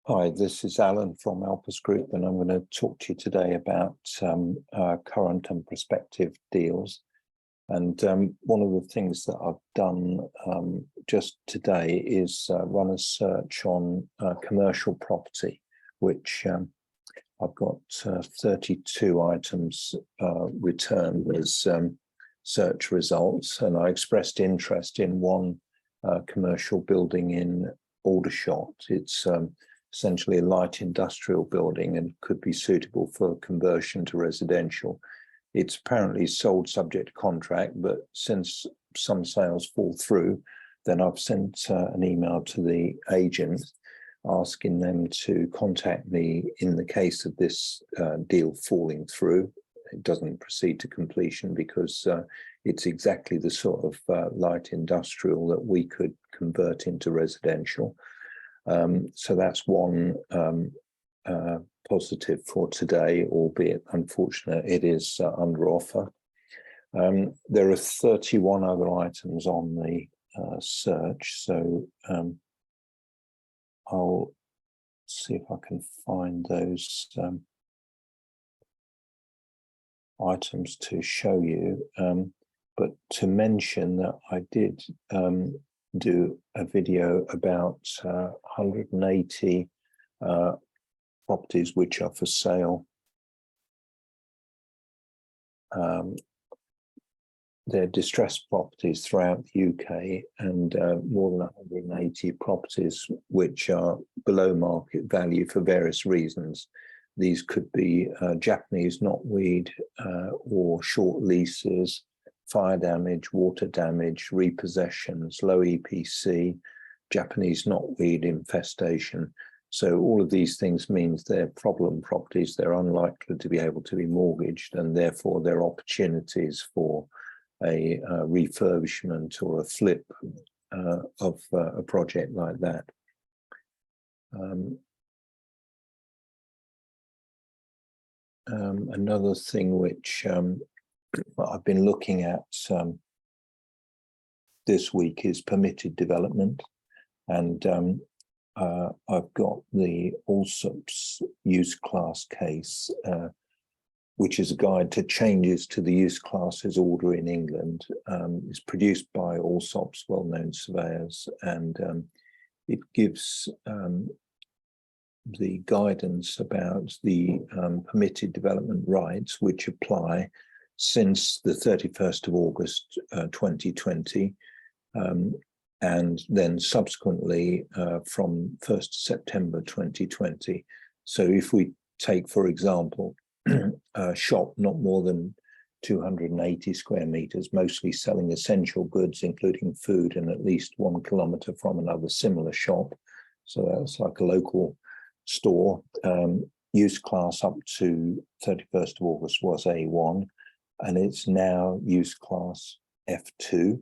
Hi, this is Alan from Alpus Group, and I'm going to talk to you today about current and prospective deals. And one of the things that I've done just today is run a search on commercial property, which I've got 32 items returned as search results, and I expressed interest in one commercial building in Aldershot. It's essentially a light industrial building and could be suitable for conversion to residential. It's apparently sold subject to contract, but since some sales fall through, then I've sent an email to the agent asking them to contact me in the case of this deal falling through. It doesn't proceed to completion because it's exactly the sort of light industrial that we could convert into residential. So that's one positive for today, albeit unfortunate, it is under offer. There are 31 other items on the search, so I'll see if I can find those items to show you. But to mention that I did do a video about 180 properties which are for sale. They're distressed properties throughout the UK, and more than 180 properties which are below market value for various reasons. These could be Japanese knotweed or short leases, fire damage, water damage, repossessions, low EPC, Japanese knotweed infestation. So all of these things means they're problem properties. They're unlikely to be able to be mortgaged, and therefore they're opportunities for a refurbishment or a flip of a project like that. Another thing which I've been looking at this week is permitted development, and I've got the Alpus use class case, which is a guide to changes to the use classes order in England. It's produced by Alpus, well-known surveyors, and it gives the guidance about the permitted development rights which apply since the 31st of August 2020, and then subsequently from 1st September 2020. So if we take, for example, a shop not more than 280 square meters, mostly selling essential goods, including food, and at least 1 kilometre from another similar shop, so that's like a local store, use class up to 31st of August was A1, and it's now use class F2.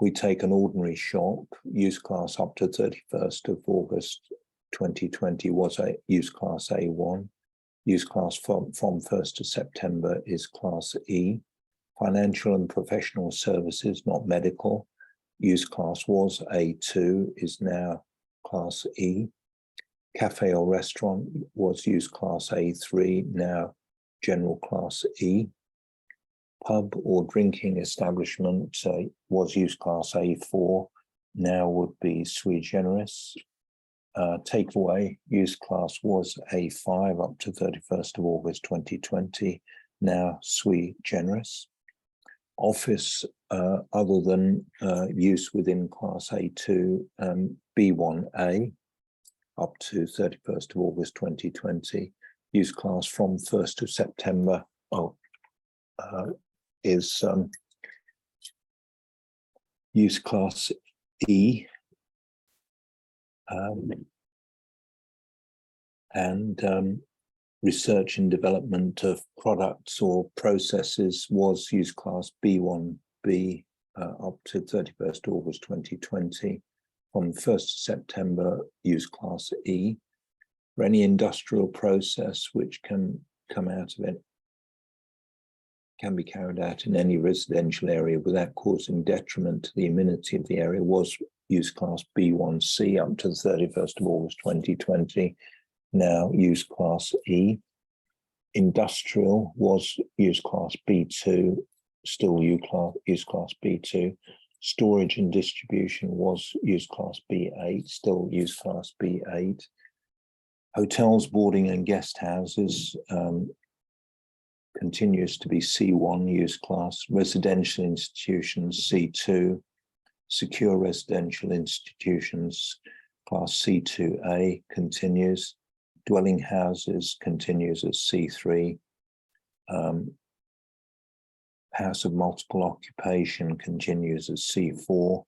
We take an ordinary shop, use class up to 31st of August 2020 was a use class A1. Use class from 1st of September is class E. Financial and professional services, not medical, use class was A2, is now class E. Cafe or restaurant was use class A3, now general class E. Pub or drinking establishment was use class A4, now would be sui generis. Takeaway use class was A5 up to 31st of August 2020, now sui generis. Office, other than use within class A2, B1A up to 31st of August 2020, use class from 1st of September is use class E, and research and development of products or processes was use class B1B up to 31st August 2020. From 1st September, use class E. For any industrial process which can come out of it, can be carried out in any residential area without causing detriment to the amenity of the area, was use class B1C up to the 31st of August 2020, now use class E. Industrial was use class B2, still use class B2. Storage and distribution was use class B8, still use class B8. Hotels, boarding and guest houses continues to be C1 use class. Residential institutions C2. Secure residential institutions class C2A continues. Dwelling houses continues as C3. House of multiple occupation continues as C4.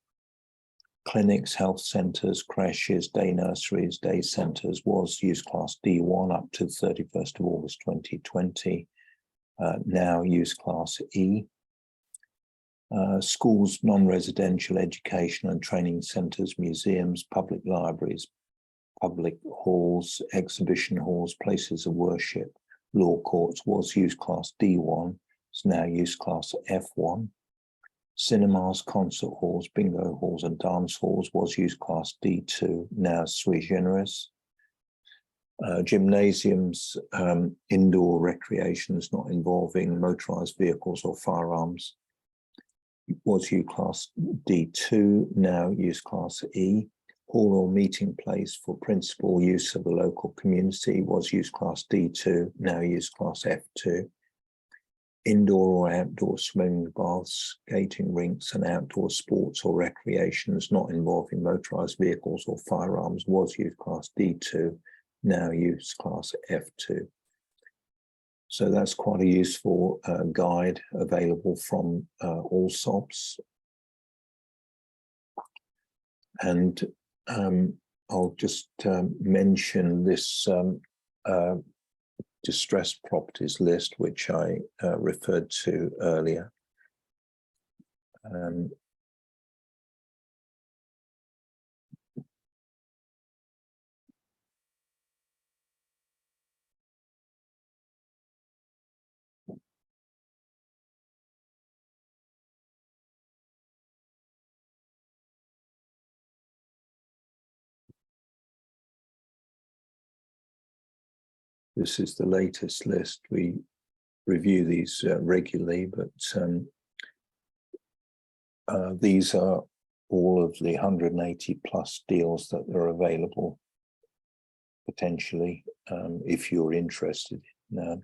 Clinics, health centres, creches, day nurseries, day centres was use class D1 up to the 31st of August 2020. Now use class E. Schools, non-residential education and training centres, museums, public libraries, public halls, exhibition halls, places of worship, law courts was use class D1. It's now use class F1. Cinemas, concert halls, bingo halls and dance halls was use class D2, now sui generis. Gymnasiums, indoor recreations not involving motorised vehicles or firearms was use class D2, now use class E. Hall or meeting place for principal use of the local community was use class D2, now use class F2. Indoor or outdoor swimming baths, skating rinks and outdoor sports or recreations not involving motorised vehicles or firearms was use class D2, now use class F2. So that's quite a useful guide available from Allsops. And I'll just mention this distressed properties list, which I referred to earlier. This is the latest list. We review these regularly, but these are all of the 180 plus deals that are available potentially if you're interested in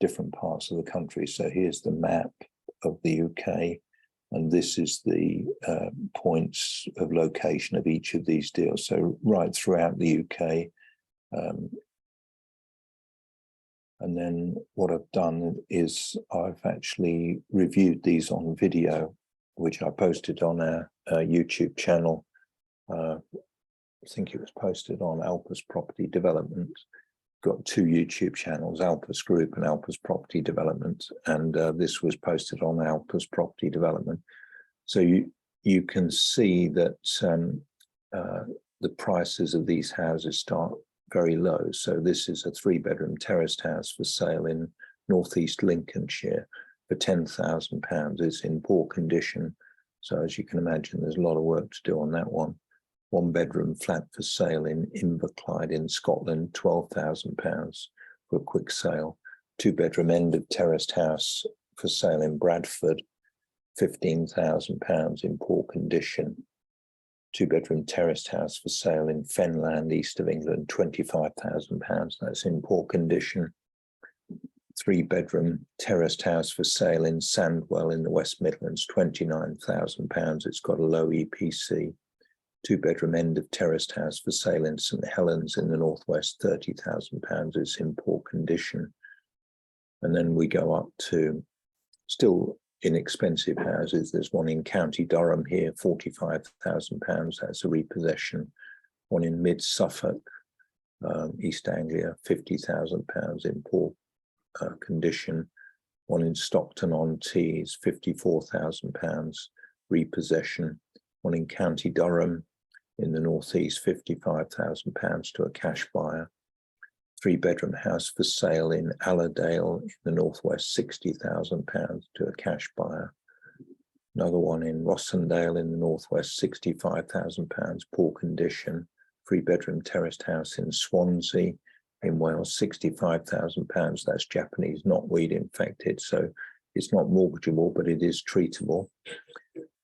different parts of the country. So here's the map of the UK, and this is the points of location of each of these deals. So right throughout the UK. And then what I've done is I've actually reviewed these on video, which I posted on our YouTube channel. I think it was posted on Alpus Property Development. Got two YouTube channels, Alpus Group and Alpus Property Development. And this was posted on Alpus Property Development. So you can see that the prices of these houses start very low. So this is a 3-bedroom terraced house for sale in northeast Lincolnshire for £10,000. It's in poor condition. So as you can imagine, there's a lot of work to do on that one. 1-bedroom flat for sale in Inverclyde in Scotland, £12,000 for a quick sale. 2-bedroom end of terraced house for sale in Bradford, £15,000 in poor condition. 2-bedroom terraced house for sale in Fenland, east of England, £25,000. That's in poor condition. 3-bedroom terraced house for sale in Sandwell in the West Midlands, £29,000. It's got a low EPC. 2-bedroom end of terraced house for sale in St Helens in the northwest, £30,000. It's in poor condition. And then we go up to still inexpensive houses. There's one in County Durham here, £45,000. That's a repossession. One in Mid Suffolk, East Anglia, £50,000 in poor condition. One in Stockton-on-Tees, £54,000 repossession. One in County Durham in the northeast, £55,000 to a cash buyer. 3-bedroom house for sale in Allerdale in the northwest, £60,000 to a cash buyer. Another one in Rossendale in the northwest, £65,000, poor condition. 3-bedroom terraced house in Swansea in Wales, £65,000. That's Japanese, not weed infected, so it's not mortgageable, but it is treatable.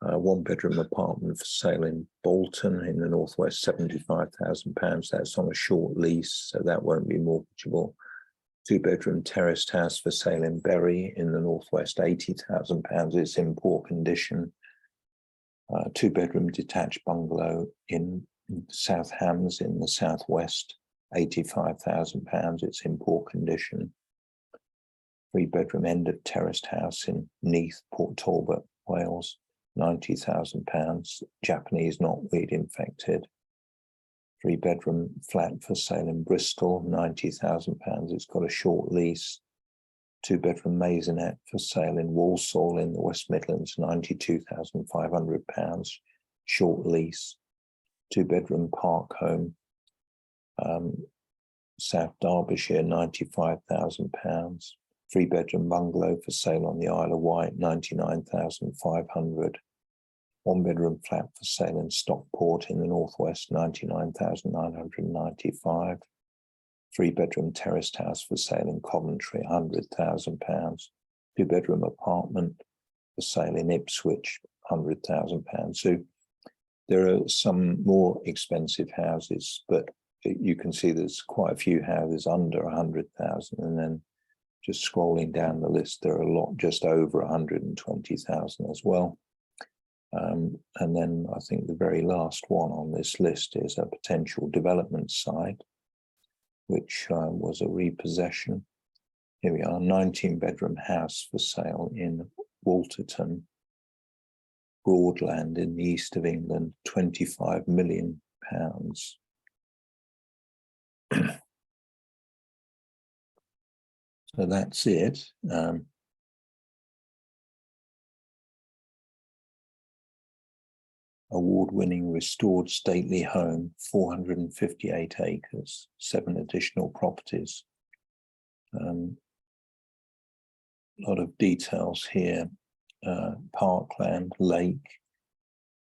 1-bedroom apartment for sale in Bolton in the northwest, £75,000. That's on a short lease, so that won't be mortgageable. 2-bedroom terraced house for sale in Bury in the northwest, £80,000. It's in poor condition. 2-bedroom detached bungalow in South Hams in the southwest, £85,000. It's in poor condition. 3-bedroom end of terraced house in Neath, Port Talbot, Wales, £90,000. Japanese, not weed infected. 3-bedroom flat for sale in Bristol, £90,000. It's got a short lease. 2-bedroom maisonette for sale in Walsall in the West Midlands, £92,500, short lease. 2-bedroom park home, South Derbyshire, £95,000. 3-bedroom bungalow for sale on the Isle of Wight, £99,500. 1-bedroom flat for sale in Stockport in the northwest, £99,995. 3-bedroom terraced house for sale in Coventry, £100,000. 2-bedroom apartment for sale in Ipswich, £100,000. So there are some more expensive houses, but you can see there's quite a few houses under 100,000, and then just scrolling down the list, there are a lot just over 120,000 as well. And then I think the very last one on this list is a potential development site, which was a repossession. Here we are, 19-bedroom house for sale in Wolverton, Broadland in the east of England, £25 million. So that's it. Award-winning restored stately home, 458 acres, 7 additional properties. A lot of details here. Parkland, lake,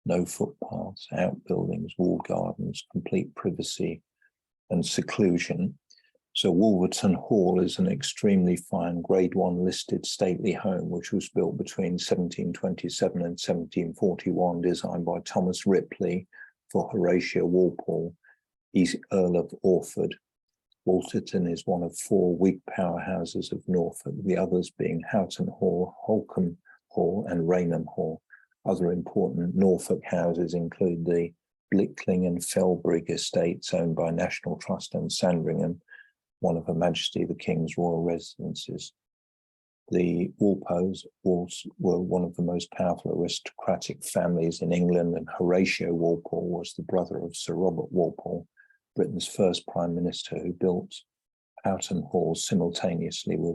no footpaths, outbuildings, walled gardens, complete privacy and seclusion. So Wolverton Hall is an extremely fine Grade 1 listed stately home, which was built between 1727 and 1741, designed by Thomas Ripley for Horatio Walpole, Earl of Orford. Wolverton is one of 4 Whig powerhouses of Norfolk, the others being Houghton Hall, Holcombe Hall and Raynham Hall. Other important Norfolk houses include the Blickling and Felbrigg estates owned by National Trust and Sandringham, one of Her Majesty the King's royal residences. The Walpoles were one of the most powerful aristocratic families in England, and Horatio Walpole was the brother of Sir Robert Walpole, Britain's first Prime Minister, who built Houghton Hall simultaneously with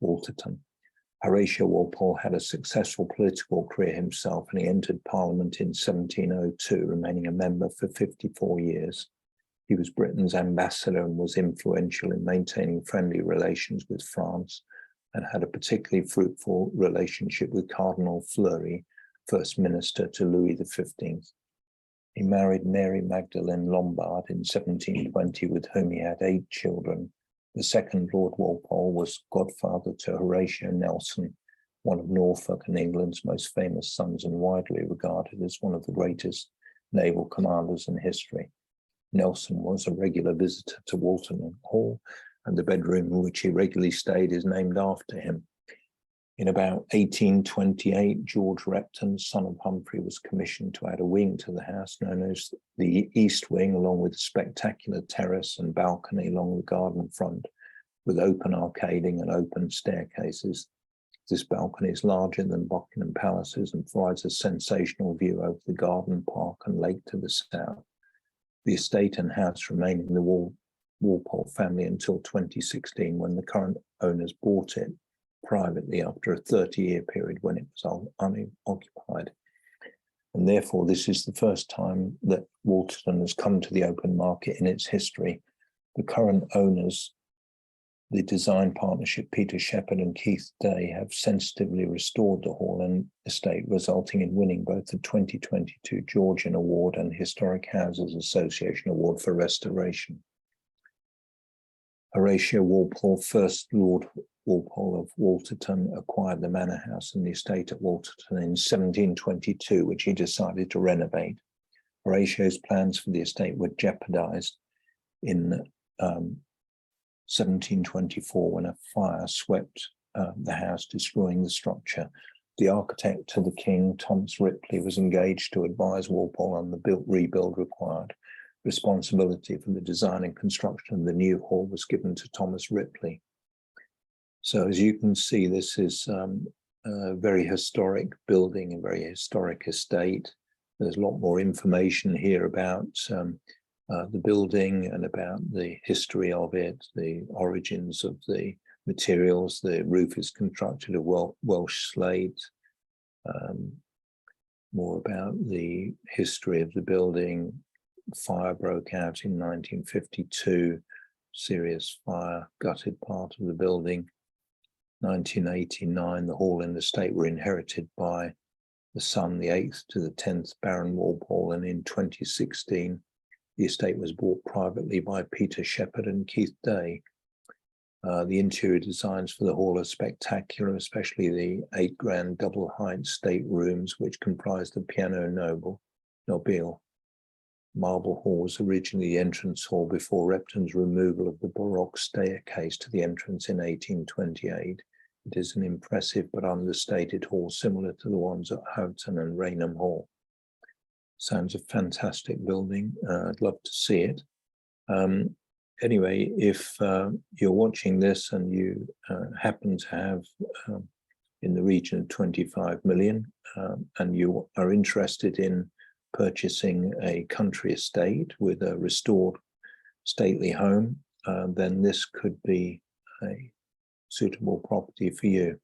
Wolverton. Horatio Walpole had a successful political career himself, and he entered Parliament in 1702, remaining a member for 54 years. He was Britain's ambassador and was influential in maintaining friendly relations with France, and had a particularly fruitful relationship with Cardinal Fleury, First Minister to Louis XV. He married Mary Magdalene Lombard in 1720, with whom he had 8 children. The second Lord Walpole was godfather to Horatio Nelson, one of Norfolk and England's most famous sons, and widely regarded as one of the greatest naval commanders in history. Nelson was a regular visitor to Wolverton Hall, and the bedroom in which he regularly stayed is named after him. In about 1828, George Repton, son of Humphrey, was commissioned to add a wing to the house known as the East Wing, along with a spectacular terrace and balcony along the garden front, with open arcading and open staircases. This balcony is larger than Buckingham Palace's and provides a sensational view over the garden, park and lake to the south. The estate and house remained in the Walpole family until 2016, when the current owners bought it privately after a 30-year period when it was unoccupied. And therefore, this is the first time that Wolverton has come to the open market in its history. The current owners The design partnership, Peter Shepherd and Keith Day, have sensitively restored the hall and estate, resulting in winning both the 2022 Georgian Award and Historic Houses Association Award for restoration. Horatio Walpole, first Lord Walpole of Wolverton, acquired the manor house and the estate at Wolverton in 1722, which he decided to renovate. Horatio's plans for the estate were jeopardized in 1724 when a fire swept the house, destroying the structure. The architect to the king, Thomas Ripley, was engaged to advise Walpole on the rebuild required. Responsibility for the design and construction of the new hall was given to Thomas Ripley. So as you can see, this is a very historic building, a very historic estate. There's a lot more information here about the building and about the history of it, the origins of the materials. The roof is constructed of Welsh slate. More about the history of the building. Fire broke out in 1952. Serious fire gutted part of the building. 1989, the hall and estate were inherited by the son, the 8th to the 10th Baron Walpole, and in 2016, the estate was bought privately by Peter Shepherd and Keith Day. The interior designs for the hall are spectacular, especially the 8 grand double height state rooms, which comprise the piano nobile. Marble Hall was originally the entrance hall before Repton's removal of the Baroque staircase to the entrance in 1828. It is an impressive but understated hall, similar to the ones at Houghton and Raynham Hall. Sounds a fantastic building. I'd love to see it. Anyway, if you're watching this and you happen to have in the region of 25 million and you are interested in purchasing a country estate with a restored stately home, then this could be a suitable property for you.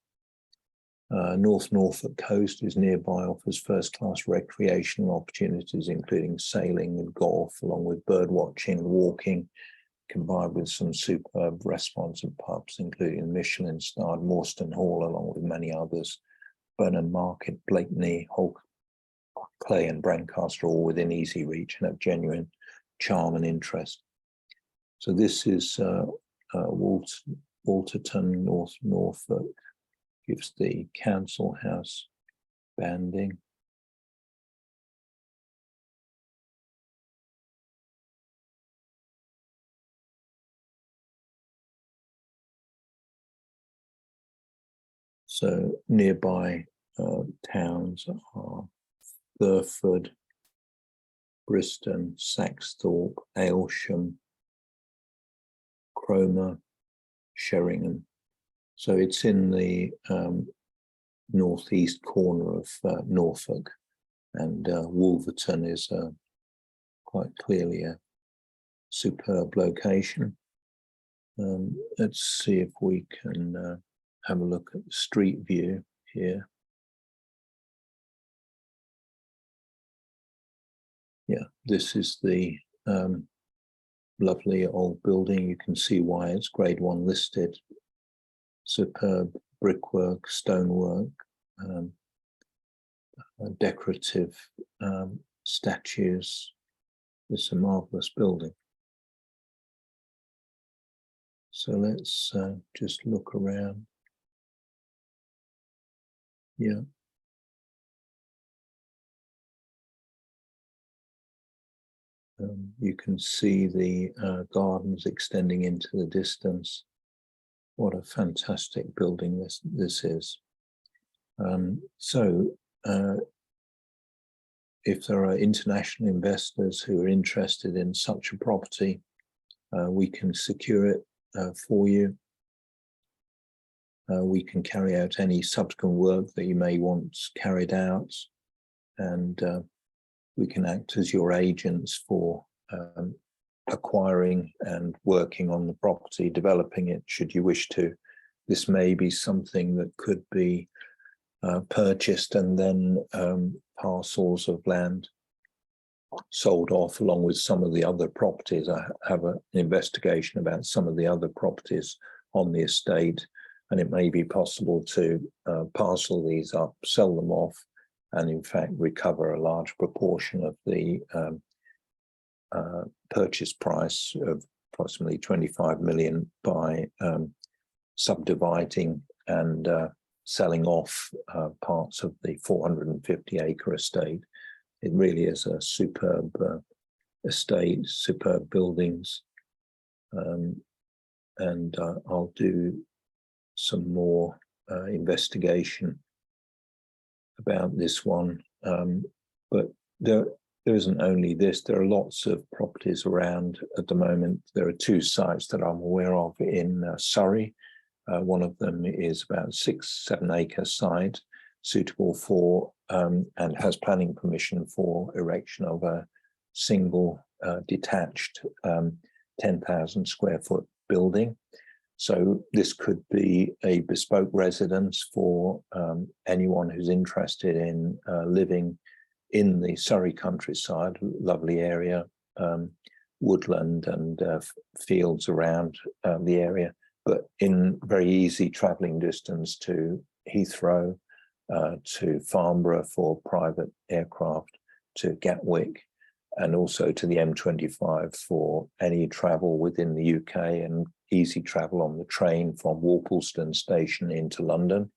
North Norfolk coast is nearby, offers first-class recreational opportunities, including sailing and golf, along with bird watching and walking, combined with some superb restaurants and pubs, including Michelin-starred Morstan Hall, along with many others. Burnham Market, Blakeney, Clay and Brancaster, all within easy reach and have genuine charm and interest. So this is Wolverton, North Norfolk, gives the council house banding. So nearby towns are Burford, Briston, Saxthorpe, Aylsham, Cromer, Sheringham. So it's in the northeast corner of Norfolk, and Wolverton is quite clearly a superb location. Let's see if we can have a look at the street view here. Yeah, this is the lovely old building. You can see why it's Grade 1 listed. Superb brickwork, stonework, decorative statues. It's a marvelous building. So let's just look around. Yeah. You can see the gardens extending into the distance. What a fantastic building this is. If there are international investors who are interested in such a property, we can secure it for you. We can carry out any subsequent work that you may want carried out, and we can act as your agents for acquiring and working on the property, developing it should you wish to. This may be something that could be purchased and then parcels of land sold off along with some of the other properties. I have an investigation about some of the other properties on the estate, and it may be possible to parcel these up, sell them off, and in fact recover a large proportion of the purchase price of approximately 25 million by subdividing and selling off parts of the 450-acre estate. It really is a superb estate, superb buildings, and I'll do some more investigation about this one. But there isn't only this, there are lots of properties around at the moment. There are two sites that I'm aware of in Surrey. One of them is about 6-7 acre site, suitable for and has planning permission for erection of a single detached 10,000 square foot building. So this could be a bespoke residence for anyone who's interested in living in the Surrey countryside, lovely area, woodland and fields around the area, but in very easy travelling distance to Heathrow, to Farnborough for private aircraft, to Gatwick, and also to the M25 for any travel within the UK, and easy travel on the train from Wolverton Station into London.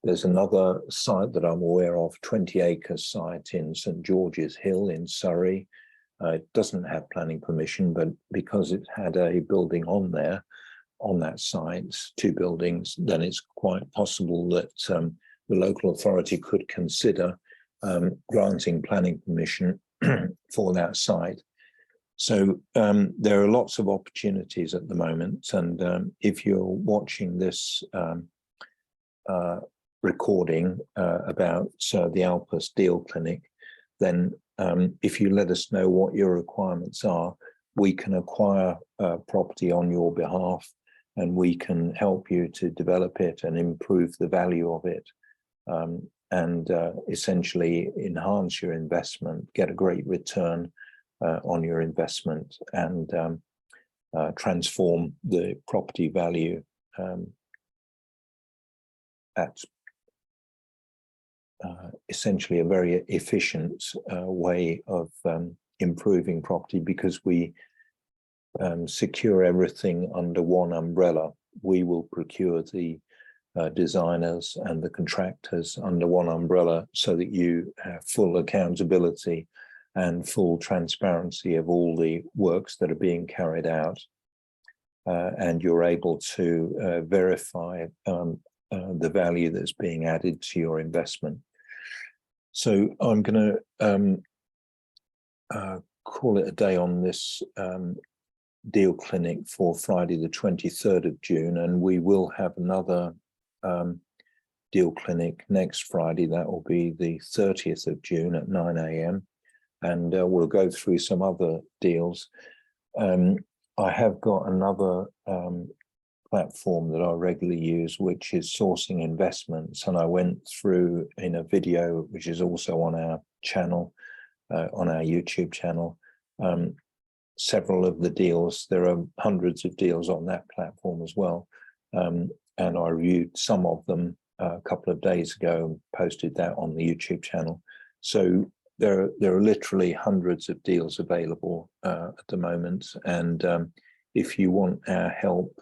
There's another site that I'm aware of, 20-acre site in St George's Hill in Surrey. It doesn't have planning permission, but because it had a building on there, on that site, 2 buildings, then it's quite possible that the local authority could consider granting planning permission for that site. So there are lots of opportunities at the moment, and if you're watching this recording about the Alpus Deal Clinic, then if you let us know what your requirements are, we can acquire property on your behalf, and we can help you to develop it and improve the value of it, and essentially enhance your investment, get a great return on your investment, and transform the property value at essentially a very efficient way of improving property, because we secure everything under one umbrella. We will procure the designers and the contractors under one umbrella, so that you have full accountability and full transparency of all the works that are being carried out, and you're able to verify the value that's being added to your investment. So I'm going to call it a day on this deal clinic for Friday the 23rd of June, and we will have another deal clinic next Friday. That will be the 30th of June at 9 AM, and we'll go through some other deals. I have got another platform that I regularly use, which is sourcing investments, and I went through in a video which is also on our channel, on our YouTube channel, several of the deals. There are hundreds of deals on that platform as well, and I reviewed some of them a couple of days ago and posted that on the YouTube channel. So there are literally hundreds of deals available at the moment, and if you want our help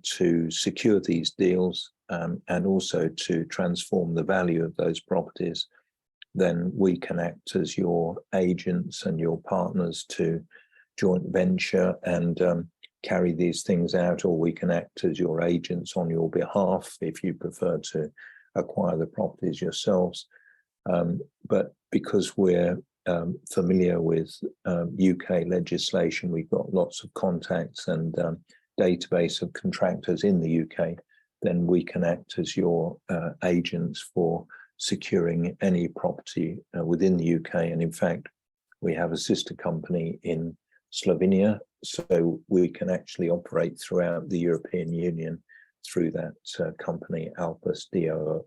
to secure these deals and also to transform the value of those properties, then we can act as your agents and your partners to joint venture and carry these things out, or we can act as your agents on your behalf if you prefer to acquire the properties yourselves. But because we're familiar with UK legislation, we've got lots of contacts and database of contractors in the UK, then we can act as your agents for securing any property within the UK. And in fact, we have a sister company in Slovenia, so we can actually operate throughout the European Union through that company, Alpus DOO.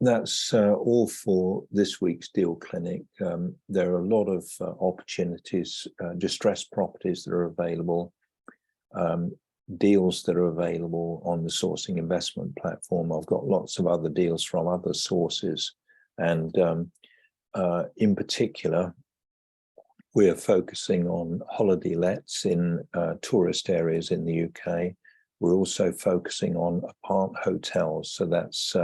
That's all for this week's deal clinic. There are a lot of opportunities, distressed properties that are available. deals that are available on the sourcing investment platform. I've got lots of other deals from other sources, and in particular, we're focusing on holiday lets in tourist areas in the UK. We're also focusing on apart hotels, so that's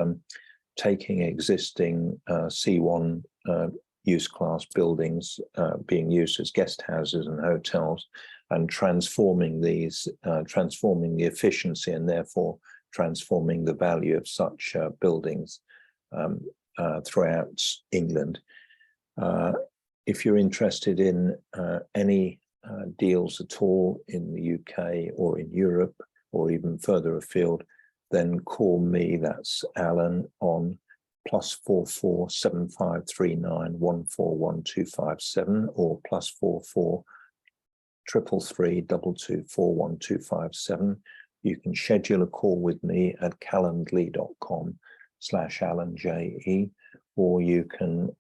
taking existing C1 use class buildings being used as guest houses and hotels, and transforming these, transforming the efficiency and therefore transforming the value of such buildings throughout England. If you're interested in any deals at all in the UK or in Europe or even further afield, then call me, that's Alan, on +44 7539 141257 or +44 333 224 1257. You can schedule a call with me at calendly.com/AlanJE, or you can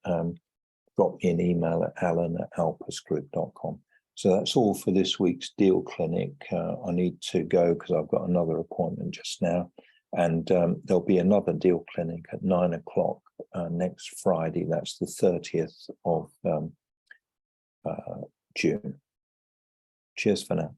drop me an email at alan@alpusgroup.com. So that's all for this week's deal clinic. I need to go because I've got another appointment just now. And there'll be another deal clinic at 9 o'clock next Friday. That's the 30th of June. Cheers for now.